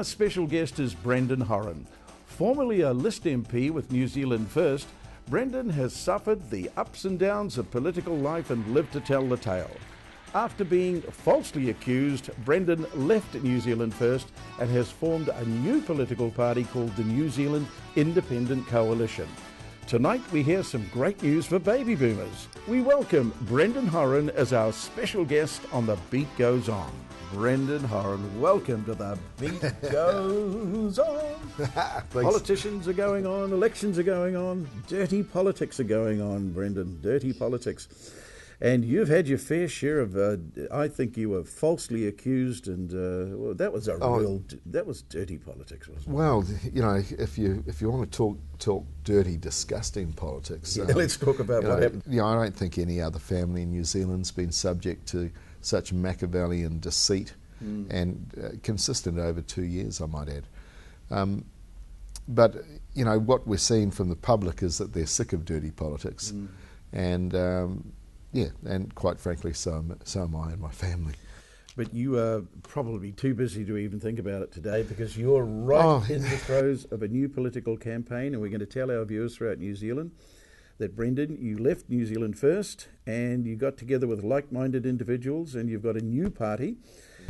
Our special guest is Brendan Horan. Formerly a List MP with New Zealand First, Brendan has suffered the ups and downs of political life and lived to tell the tale. After being falsely accused, Brendan left New Zealand First and has formed a new political party called the New Zealand Independent Coalition. Tonight we hear some great news for baby boomers. We welcome Brendan Horan as our special guest on The Beat Goes On. Brendan Horan, welcome to The Beat Goes On. Politicians are going on, elections are going on, dirty politics are going on, Brendan, dirty politics. And you've had your fair share of, I think you were falsely accused, and well, that was that was dirty politics, wasn't it? Well, you know, if you want to talk dirty, disgusting politics, yeah, let's talk about what happened. You know, I don't think any other family in New Zealand's been subject to such Machiavellian deceit and consistent over 2 years, I might add. But you know, what we're seeing from the public is that they're sick of dirty politics, and yeah, and quite frankly, so am I and my family. But you are probably too busy to even think about it today, because you're right in the throes of a new political campaign, and we're going to tell our viewers throughout New Zealand that, Brendan, you left New Zealand First and you got together with like-minded individuals and you've got a new party.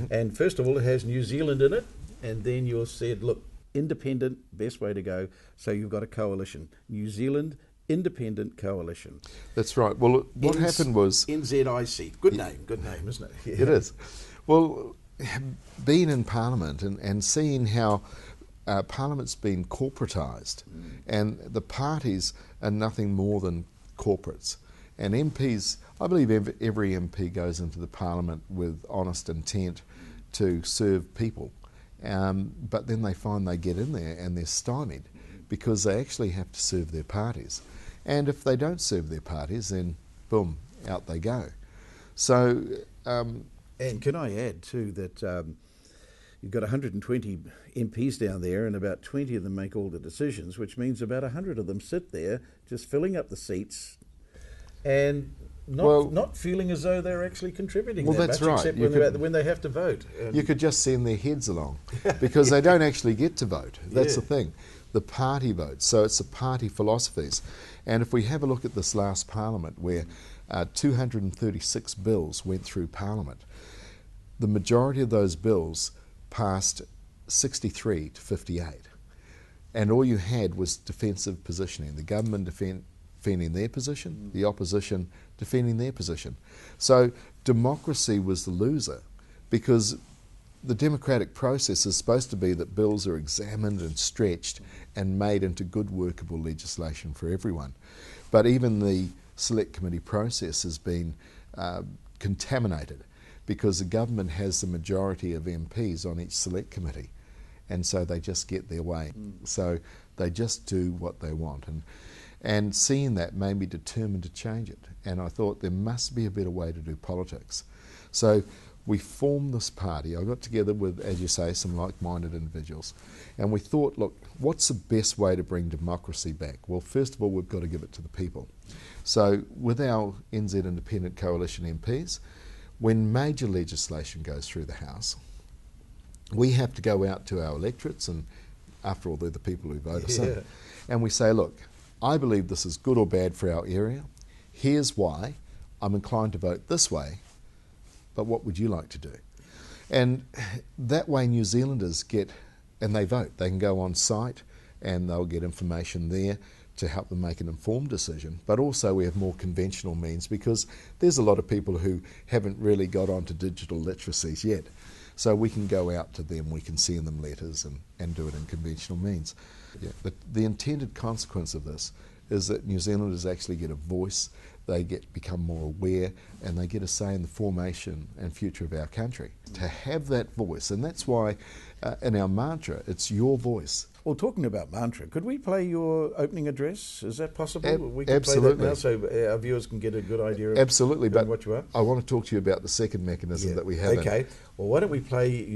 And first of all, it has New Zealand in it, and then you said, look, independent, best way to go. So you've got a coalition, New Zealand Independent Coalition. That's right. Well, what happened was... NZIC. Good name, isn't it? Yeah. It is. Well, being in Parliament and seeing how Parliament's been corporatised, and the parties are nothing more than corporates. And MPs, I believe every MP goes into the Parliament with honest intent to serve people. But then they find they get in there and they're stymied because they actually have to serve their parties. And if they don't serve their parties, then boom, out they go. So... and can I add too that you've got 120 MPs down there, and about 20 of them make all the decisions, which means about 100 of them sit there just filling up the seats and not feeling as though they're actually contributing that that's much, right. except when they have to vote. You could just send their heads along because they don't actually get to vote. That's the thing. The party votes. So it's the party philosophies. And if we have a look at this last Parliament where 236 bills went through Parliament, the majority of those bills passed 63 to 58. And all you had was defensive positioning. The government defending their position, the opposition defending their position. So democracy was the loser, because the democratic process is supposed to be that bills are examined and stretched and made into good workable legislation for everyone. But even the select committee process has been contaminated, because the government has the majority of MPs on each select committee, and so they just get their way. So they just do what they want. And seeing that made me determined to change it. And I thought there must be a better way to do politics. So we formed this party. I got together with, as you say, some like-minded individuals. And we thought, look, what's the best way to bring democracy back? Well, first of all, we've got to give it to the people. So with our NZ Independent Coalition MPs, when major legislation goes through the House, we have to go out to our electorates, and after all, they're the people who vote us in, and we say, look, I believe this is good or bad for our area. Here's why. I'm inclined to vote this way, but what would you like to do? And that way New Zealanders get, and they vote. They can go on site and they'll get information there to help them make an informed decision. But also we have more conventional means, because there's a lot of people who haven't really got onto digital literacies yet. So we can go out to them, we can send them letters and do it in conventional means. Yeah. But the intended consequence of this is that New Zealanders actually get a voice, they become more aware, and they get a say in the formation and future of our country. To have that voice, and that's why in our mantra, it's your voice. Well, talking about mantra, could we play your opening address? Is that possible? We can absolutely. Play that now so our viewers can get a good idea of absolutely, but what you are. I want to talk to you about the second mechanism that we have. Okay. Well, why don't we play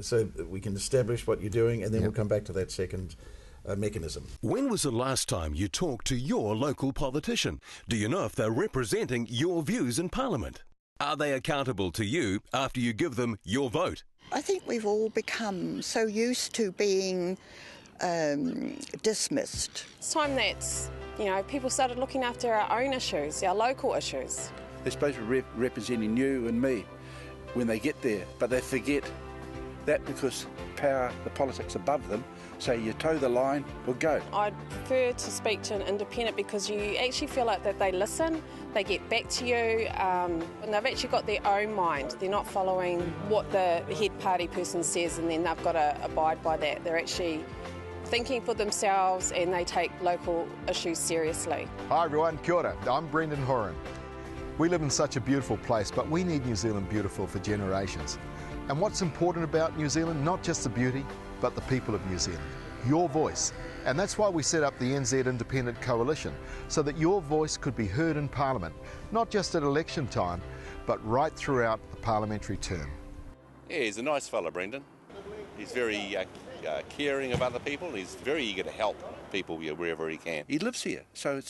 so that we can establish what you're doing, and then we'll come back to that second mechanism. When was the last time you talked to your local politician? Do you know if they're representing your views in Parliament? Are they accountable to you after you give them your vote? I think we've all become so used to being dismissed. It's time that, people started looking after our own issues, our local issues. They're supposed to be representing you and me when they get there, but they forget that because power, the politics above them, say you toe the line or go. I'd prefer to speak to an independent because you actually feel like that they listen, they get back to you, and they've actually got their own mind. They're not following what the head party person says and then they've got to abide by that. They're actually thinking for themselves and they take local issues seriously. Hi everyone, kia ora. I'm Brendan Horan. We live in such a beautiful place, but we need New Zealand beautiful for generations. And what's important about New Zealand, not just the beauty, but the people of New Zealand, your voice. And that's why we set up the NZ Independent Coalition, so that your voice could be heard in Parliament, not just at election time, but right throughout the parliamentary term. Yeah, he's a nice fella, Brendan. He's very caring of other people. He's very eager to help people wherever he can. He lives here, so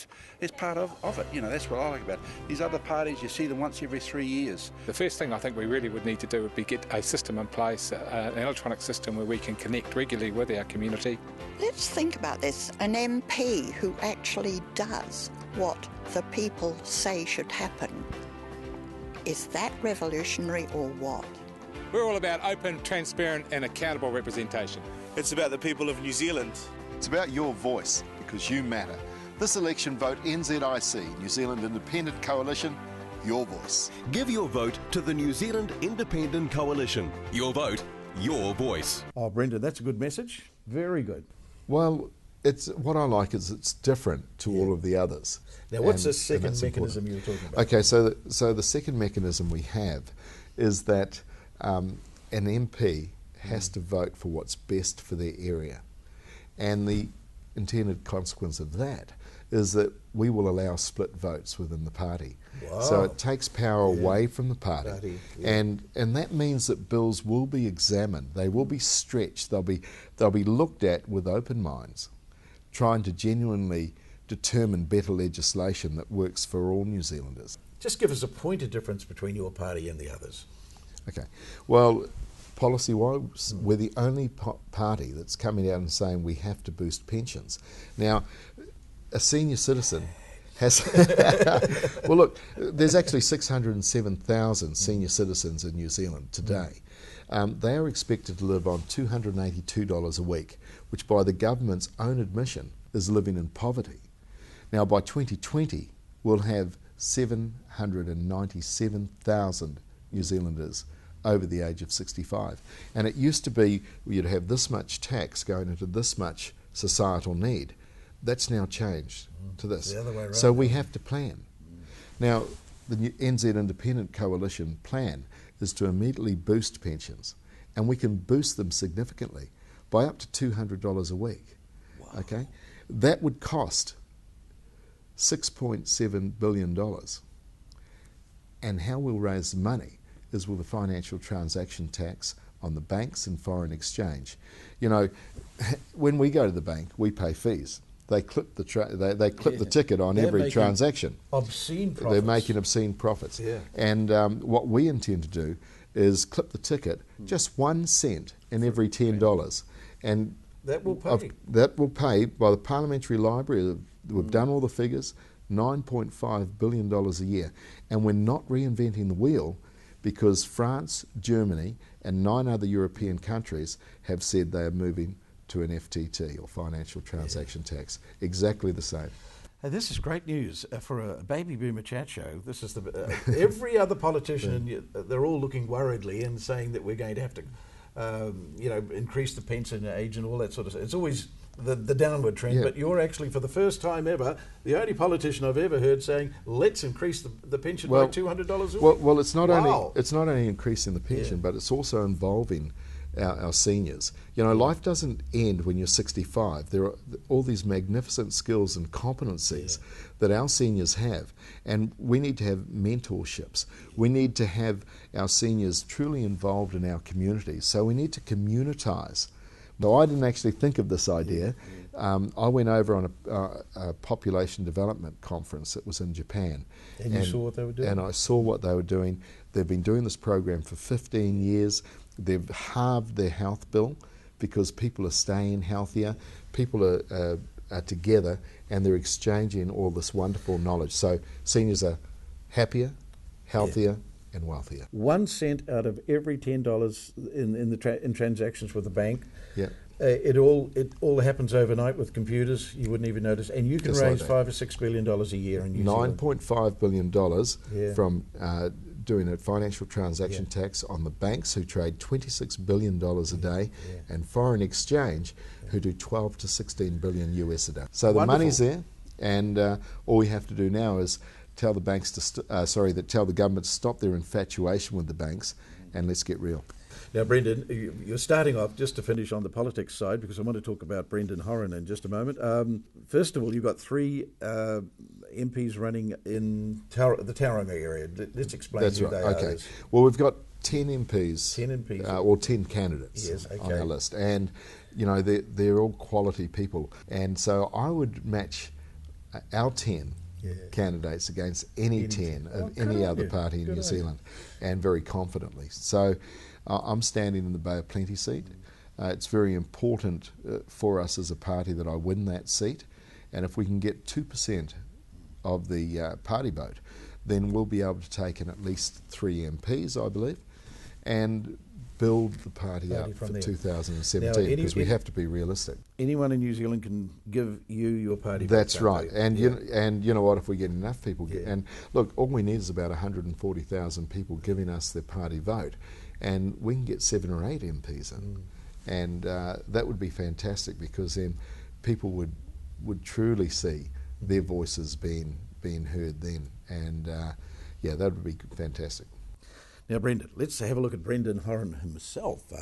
it's part of it. That's what I like about it. These other parties, you see them once every 3 years. The first thing I think we really would need to do would be get a system in place, an electronic system where we can connect regularly with our community. Let's think about this. An MP who actually does what the people say should happen. Is that revolutionary or what? We're all about open, transparent and accountable representation. It's about the people of New Zealand. It's about your voice, because you matter. This election, vote NZIC, New Zealand Independent Coalition, your voice. Give your vote to the New Zealand Independent Coalition. Your vote, your voice. Oh, Brendan, that's a good message. Very good. Well, what I like is it's different to all of the others. Now, what's the second mechanism you were talking about? Okay, so the second mechanism we have is that an MP has to vote for what's best for their area. And the intended consequence of that is that we will allow split votes within the party. Wow. So it takes power away from the party. And that means that bills will be examined, they will be stretched, they'll be looked at with open minds, trying to genuinely determine better legislation that works for all New Zealanders. Just give us a point of difference between your party and the others. Okay. Well, policy-wise, we're the only party that's coming out and saying we have to boost pensions. Now, a senior citizen has... Well, look, there's actually 607,000 senior citizens in New Zealand today. They are expected to live on $282 a week, which by the government's own admission is living in poverty. Now, by 2020, we'll have 797,000 New Zealanders over the age of 65. And it used to be you'd have this much tax going into this much societal need. That's now changed to this. The other way around. So we have to plan. Now, the NZ Independent Coalition plan is to immediately boost pensions, and we can boost them significantly by up to $200 a week. Wow. Okay? That would cost $6.7 billion. And how we'll raise the money is with a financial transaction tax on the banks and foreign exchange. You know, when we go to the bank, we pay fees. They clip the the ticket on every transaction. Obscene profits. They're making obscene profits. Yeah. And what we intend to do is clip the ticket just 1 cent in every $10, and that will pay. That will pay by the Parliamentary Library. We've done all the figures. $9.5 billion a year, and we're not reinventing the wheel, because France, Germany and 9 other European countries have said they are moving to an FTT, or financial transaction tax, exactly the same. This is great news for a baby boomer chat show. This is every other politician, they're all looking worriedly and saying that we're going to have to increase the pension age and all that sort of stuff. It's always the downward trend, but you're actually, for the first time ever, the only politician I've ever heard saying, let's increase the pension by $200 a week. Well, it's not only increasing the pension, but it's also involving our seniors. You know, life doesn't end when you're 65. There are all these magnificent skills and competencies that our seniors have, and we need to have mentorships. We need to have our seniors truly involved in our communities, so we need to communitise. Now, I didn't actually think of this idea. I went over on a population development conference that was in Japan. And you saw what they were doing? And I saw what they were doing. They've been doing this program for 15 years. They've halved their health bill because people are staying healthier, people are together, and they're exchanging all this wonderful knowledge. So seniors are happier, healthier, and wealthier. 1 cent out of every $10 in transactions with the bank. Yeah. It all happens overnight with computers. You wouldn't even notice, and you can Just raise like $5 or $6 billion a year in New Zealand. $9.5 billion Yeah. from doing a financial transaction tax on the banks who trade $26 billion a day, and foreign exchange who do 12 to 16 billion US a day. So the Wonderful. money's there, and all we have to do now is tell the banks to tell the government to stop their infatuation with the banks, and let's get real. Now, Brendan, you're starting off, just to finish on the politics side, because I want to talk about Brendan Horan in just a moment. First of all, you've got 3 MPs running in the Tauranga area. Let's explain That's who right. they Okay. are. Well, we've got 10 MPs. 10 MPs. Or 10 candidates Yes, on okay. our list. And, you know, they're all quality people. And so I would match our 10 candidates against any 10 of any other party in New Zealand, and very confidently. So I'm standing in the Bay of Plenty seat. It's very important for us as a party that I win that seat, and if we can get 2% of the party vote, then we'll be able to take in at least 3 MPs, I believe, and build the party up for 2017, because we have to be realistic. Anyone in New Zealand can give you your party vote. That's right, and you know what? If we get enough people, and look, all we need is about 140,000 people giving us their party vote, and we can get 7 or 8 MPs in, and that would be fantastic, because then people would truly see their voices being heard then, and that would be fantastic. Now, Brendan, let's have a look at Brendan Horan himself.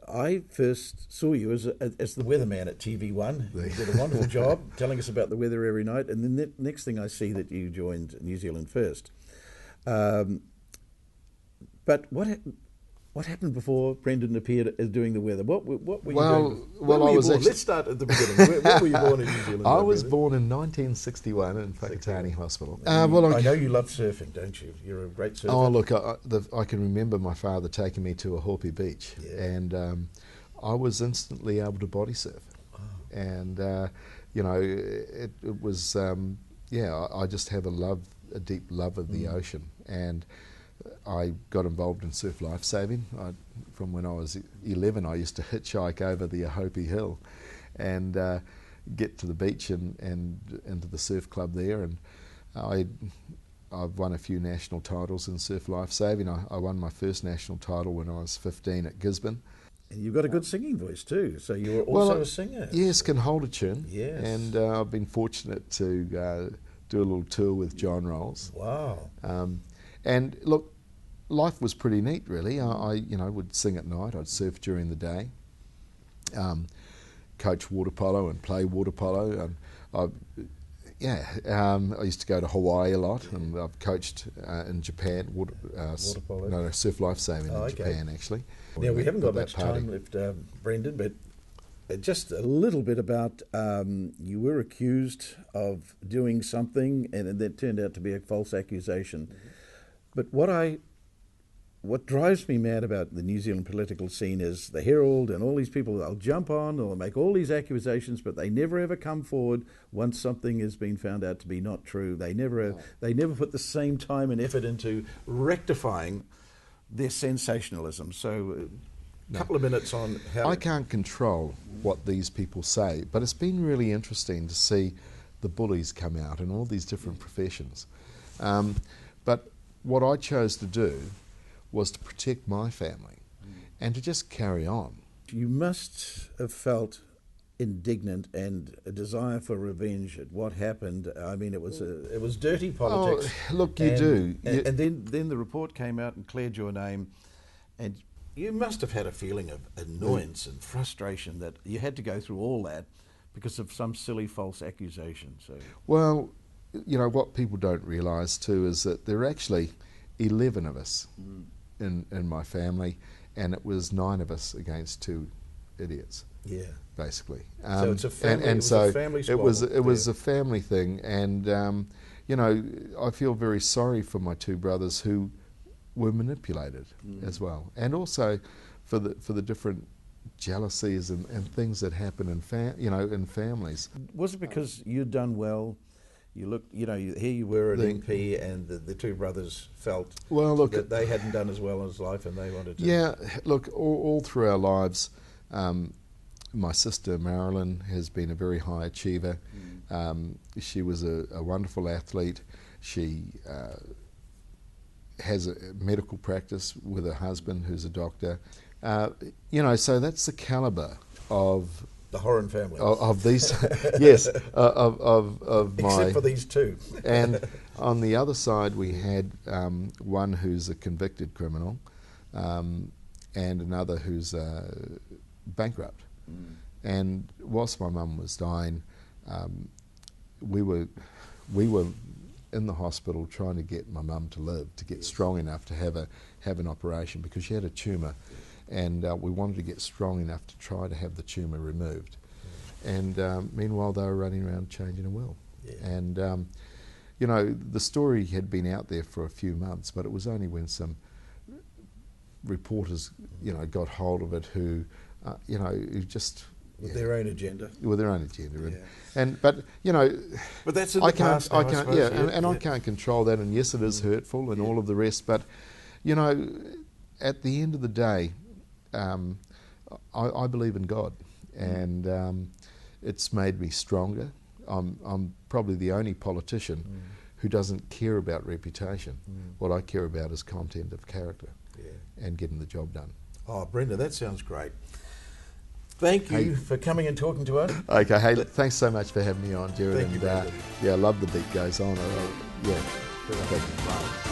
I first saw you as the weatherman at TV1. You did a wonderful job telling us about the weather every night, and then the next thing I see that you joined New Zealand First. But what happened before Brendan appeared as doing the weather? What were you doing? When were you born? Let's start at the beginning. When were you born in New Zealand? I was born in 1961 in Whakatane Hospital. I know you love surfing, don't you? You're a great surfer. Oh, look, I can remember my father taking me to a Hopi beach, and I was instantly able to body surf. Oh. And, you know, it was, I just have a deep love of the ocean. And I got involved in surf lifesaving. From when I was 11, I used to hitchhike over the Hopi Hill and get to the beach and into the surf club there. And I've won a few national titles in surf lifesaving. I won my first national title when I was 15 at Gisborne. And you've got a good singing voice too, so you were also a singer. Yes, can hold a tune. Yes. And I've been fortunate to do a little tour with John Rolls. Wow. And look, life was pretty neat, really. I would sing at night. I'd surf during the day, coach water polo and play water polo. I used to go to Hawaii a lot, and I've coached in Japan, water polo. No, surf lifesaving in Japan, actually. Now, we haven't got much time left, Brendan, but just a little bit about you were accused of doing something, and that turned out to be a false accusation. But what drives me mad about the New Zealand political scene is the Herald and all these people. They'll jump on, they'll make all these accusations, but they never ever come forward once something has been found out to be not true. They never put the same time and effort into rectifying their sensationalism. So, a couple of minutes on how I can't control what these people say, but it's been really interesting to see the bullies come out in all these different professions. But what I chose to do was to protect my family and to just carry on. You must have felt indignant and a desire for revenge at what happened. I mean, it was dirty politics. Oh, look, you do. And then the report came out and cleared your name, and you must have had a feeling of annoyance and frustration that you had to go through all that because of some silly false accusation. So, well, you know, what people don't realise too is that there are actually 11 of us in my family, and it was 9 of us against 2 idiots. Yeah, basically. So it's a family. And so a family it was a family thing, and you know, I feel very sorry for my 2 brothers who were manipulated as well, and also for the different jealousies and things that happen in in families. Was it because you'd done well? You looked, here you were an MP, and the two brothers felt that they hadn't done as well as life, and they wanted to. Yeah, look, all through our lives, my sister Marilyn has been a very high achiever. She was a wonderful athlete. She has a medical practice with her husband, who's a doctor. So that's the calibre of the Horan family. Of these, yes, of my... Except for these two. And on the other side we had one who's a convicted criminal and another who's bankrupt. And whilst my mum was dying, we were in the hospital trying to get my mum to live, to get strong enough to have an operation, because she had a tumour, and we wanted to get strong enough to try to have the tumour removed. And meanwhile they were running around changing a will. And the story had been out there for a few months, but it was only when some reporters got hold of it who who just... With their own agenda. With their own agenda. Yeah. But that's in the past now, I suppose, I can't control that, and yes, it is hurtful and all of the rest, but at the end of the day, I believe in God, and it's made me stronger. I'm probably the only politician who doesn't care about reputation. What I care about is content of character and getting the job done. Oh, Brenda, that sounds great. Thank you for coming and talking to us. Okay, hey, thanks so much for having me on, Jared. Thank you, Brenda. I love the beat goes on. Thank you.